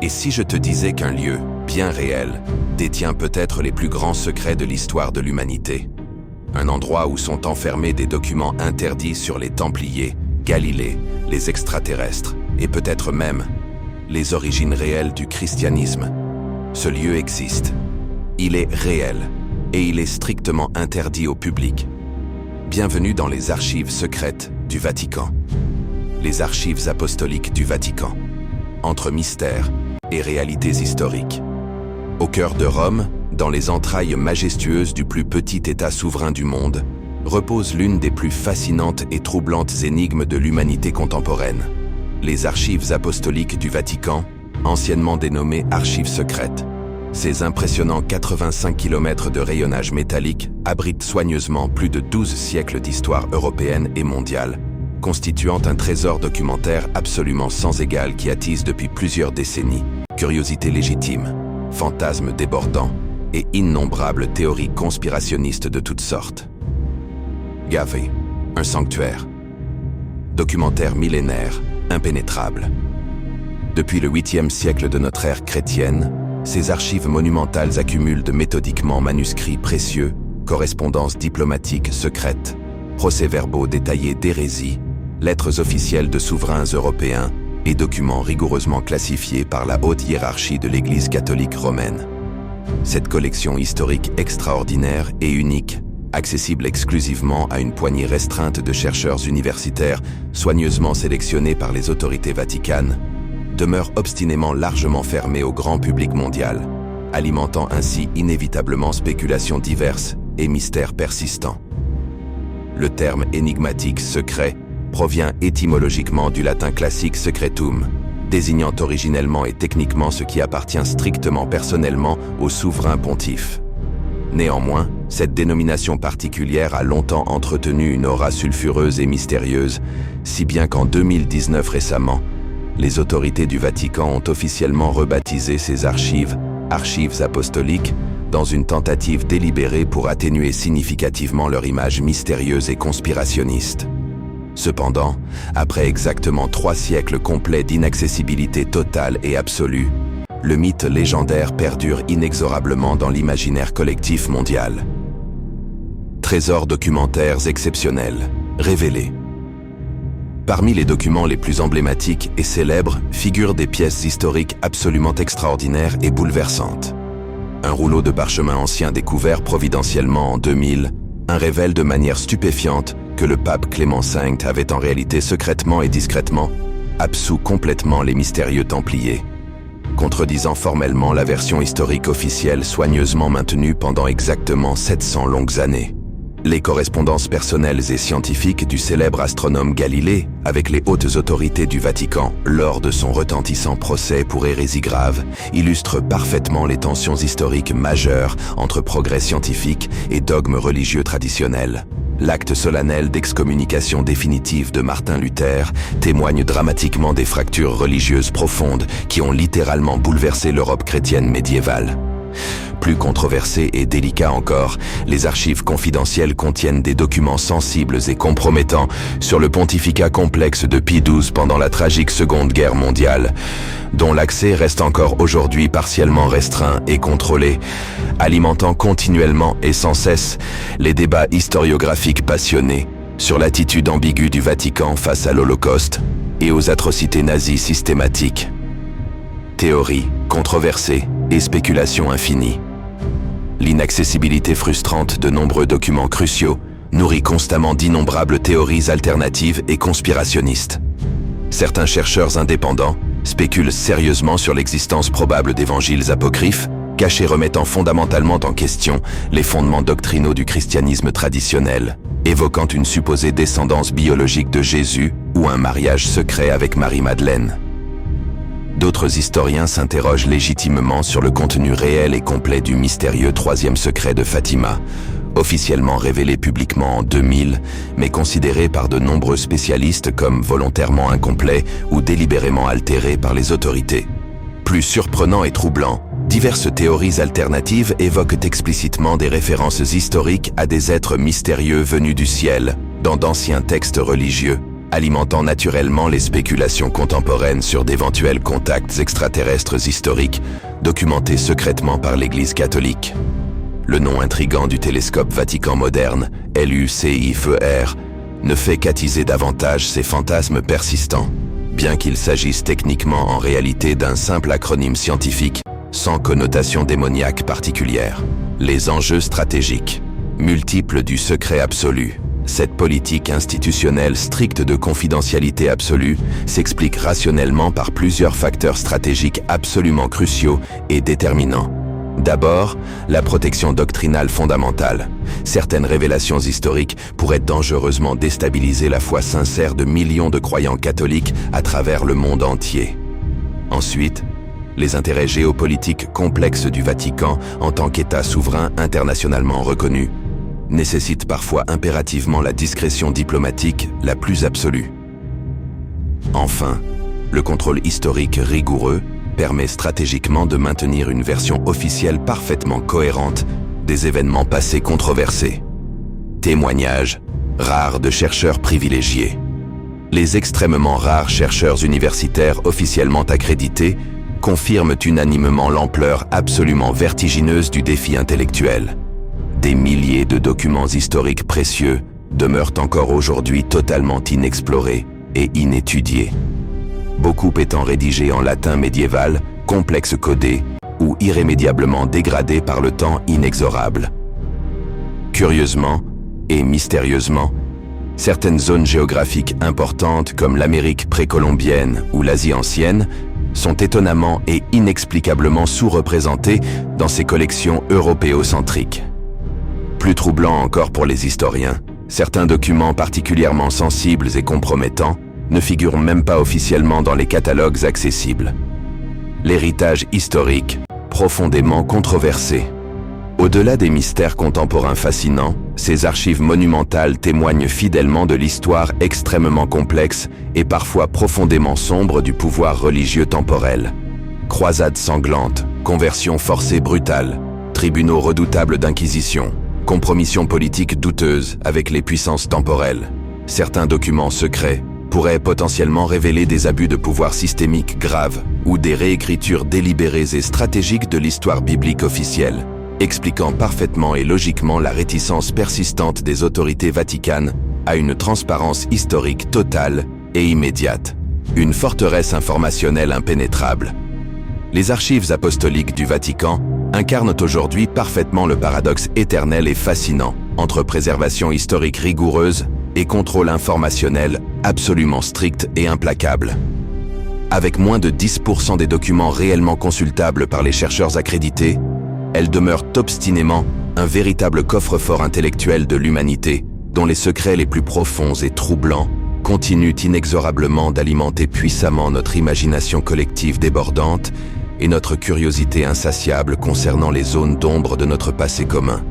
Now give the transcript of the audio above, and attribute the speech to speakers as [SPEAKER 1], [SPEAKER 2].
[SPEAKER 1] Et si je te disais qu'un lieu, bien réel, détient peut-être les plus grands secrets de l'histoire de l'humanité? Un endroit où sont enfermés des documents interdits sur les Templiers, Galilée, les extraterrestres, et peut-être même les origines réelles du christianisme. Ce lieu existe. Il est réel, et il est strictement interdit au public. Bienvenue dans les archives secrètes du Vatican. Les archives apostoliques du Vatican. Entre mystères et réalités historiques. Au cœur de Rome, dans les entrailles majestueuses du plus petit État souverain du monde, repose l'une des plus fascinantes et troublantes énigmes de l'humanité contemporaine. Les archives apostoliques du Vatican, anciennement dénommées archives secrètes. Ces impressionnants 85 km de rayonnage métallique abritent soigneusement plus de 12 siècles d'histoire européenne et mondiale, constituant un trésor documentaire absolument sans égal qui attise depuis plusieurs décennies curiosité légitime, fantasmes débordants et innombrables théories conspirationnistes de toutes sortes. Gavé, un sanctuaire. Documentaire millénaire, impénétrable. Depuis le 8e siècle de notre ère chrétienne, ces archives monumentales accumulent de méthodiquement manuscrits précieux, correspondances diplomatiques secrètes, procès-verbaux détaillés d'hérésies, lettres officielles de souverains européens et documents rigoureusement classifiés par la haute hiérarchie de l'Église catholique romaine. Cette collection historique extraordinaire et unique, accessible exclusivement à une poignée restreinte de chercheurs universitaires soigneusement sélectionnés par les autorités vaticanes, demeure obstinément largement fermée au grand public mondial, alimentant ainsi inévitablement spéculations diverses et mystères persistants. Le terme énigmatique « secret » provient étymologiquement du latin classique secretum, désignant originellement et techniquement ce qui appartient strictement personnellement au souverain pontife. Néanmoins, cette dénomination particulière a longtemps entretenu une aura sulfureuse et mystérieuse, si bien qu'en 2019 récemment, les autorités du Vatican ont officiellement rebaptisé ces archives « archives apostoliques » dans une tentative délibérée pour atténuer significativement leur image mystérieuse et conspirationniste. Cependant, après exactement 3 siècles complets d'inaccessibilité totale et absolue, le mythe légendaire perdure inexorablement dans l'imaginaire collectif mondial. Trésors documentaires exceptionnels, révélés. Parmi les documents les plus emblématiques et célèbres figurent des pièces historiques absolument extraordinaires et bouleversantes. Un rouleau de parchemin ancien découvert providentiellement en 2000 révèle de manière stupéfiante que le pape Clément V avait en réalité secrètement et discrètement absous complètement les mystérieux Templiers, contredisant formellement la version historique officielle soigneusement maintenue pendant exactement 700 longues années. Les correspondances personnelles et scientifiques du célèbre astronome Galilée avec les hautes autorités du Vatican lors de son retentissant procès pour hérésie grave illustrent parfaitement les tensions historiques majeures entre progrès scientifique et dogmes religieux traditionnels. L'acte solennel d'excommunication définitive de Martin Luther témoigne dramatiquement des fractures religieuses profondes qui ont littéralement bouleversé l'Europe chrétienne médiévale. Plus controversé et délicat encore, les archives confidentielles contiennent des documents sensibles et compromettants sur le pontificat complexe de Pie XII pendant la tragique Seconde Guerre mondiale, dont l'accès reste encore aujourd'hui partiellement restreint et contrôlé, alimentant continuellement et sans cesse les débats historiographiques passionnés sur l'attitude ambiguë du Vatican face à l'Holocauste et aux atrocités nazies systématiques. Théories controversées et spéculations infinies. L'inaccessibilité frustrante de nombreux documents cruciaux nourrit constamment d'innombrables théories alternatives et conspirationnistes. Certains chercheurs indépendants spéculent sérieusement sur l'existence probable d'évangiles apocryphes, cachés remettant fondamentalement en question les fondements doctrinaux du christianisme traditionnel, évoquant une supposée descendance biologique de Jésus ou un mariage secret avec Marie-Madeleine. D'autres historiens s'interrogent légitimement sur le contenu réel et complet du mystérieux troisième secret de Fatima, officiellement révélé publiquement en 2000, mais considéré par de nombreux spécialistes comme volontairement incomplet ou délibérément altéré par les autorités. Plus surprenant et troublant, diverses théories alternatives évoquent explicitement des références historiques à des êtres mystérieux venus du ciel, dans d'anciens textes religieux, alimentant naturellement les spéculations contemporaines sur d'éventuels contacts extraterrestres historiques documentés secrètement par l'Église catholique. Le nom intrigant du télescope Vatican moderne, LUCIFER, ne fait qu'attiser davantage ces fantasmes persistants, bien qu'il s'agisse techniquement en réalité d'un simple acronyme scientifique sans connotation démoniaque particulière. Les enjeux stratégiques, multiples du secret absolu. Cette politique institutionnelle stricte de confidentialité absolue s'explique rationnellement par plusieurs facteurs stratégiques absolument cruciaux et déterminants. D'abord, la protection doctrinale fondamentale. Certaines révélations historiques pourraient dangereusement déstabiliser la foi sincère de millions de croyants catholiques à travers le monde entier. Ensuite, les intérêts géopolitiques complexes du Vatican en tant qu'État souverain internationalement reconnu nécessitent parfois impérativement la discrétion diplomatique la plus absolue. Enfin, le contrôle historique rigoureux permet stratégiquement de maintenir une version officielle parfaitement cohérente des événements passés controversés. Témoignages rares de chercheurs privilégiés. Les extrêmement rares chercheurs universitaires officiellement accrédités confirment unanimement l'ampleur absolument vertigineuse du défi intellectuel. Des milliers de documents historiques précieux demeurent encore aujourd'hui totalement inexplorés et inétudiés. Beaucoup étant rédigés en latin médiéval, complexe codé ou irrémédiablement dégradés par le temps inexorable. Curieusement et mystérieusement, certaines zones géographiques importantes comme l'Amérique précolombienne ou l'Asie ancienne sont étonnamment et inexplicablement sous-représentées dans ces collections européocentriques. Plus troublant encore pour les historiens, certains documents particulièrement sensibles et compromettants ne figurent même pas officiellement dans les catalogues accessibles. L'héritage historique, profondément controversé. Au-delà des mystères contemporains fascinants, ces archives monumentales témoignent fidèlement de l'histoire extrêmement complexe et parfois profondément sombre du pouvoir religieux temporel. Croisades sanglantes, conversions forcées brutales, tribunaux redoutables d'inquisition, compromissions politiques douteuses avec les puissances temporelles. Certains documents secrets pourraient potentiellement révéler des abus de pouvoir systémiques graves ou des réécritures délibérées et stratégiques de l'histoire biblique officielle, expliquant parfaitement et logiquement la réticence persistante des autorités vaticanes à une transparence historique totale et immédiate. Une forteresse informationnelle impénétrable. Les archives apostoliques du Vatican incarnent aujourd'hui parfaitement le paradoxe éternel et fascinant entre préservation historique rigoureuse et contrôle informationnel absolument strict et implacable. Avec moins de 10% des documents réellement consultables par les chercheurs accrédités, elles demeurent obstinément un véritable coffre-fort intellectuel de l'humanité, dont les secrets les plus profonds et troublants continuent inexorablement d'alimenter puissamment notre imagination collective débordante et notre curiosité insatiable concernant les zones d'ombre de notre passé commun.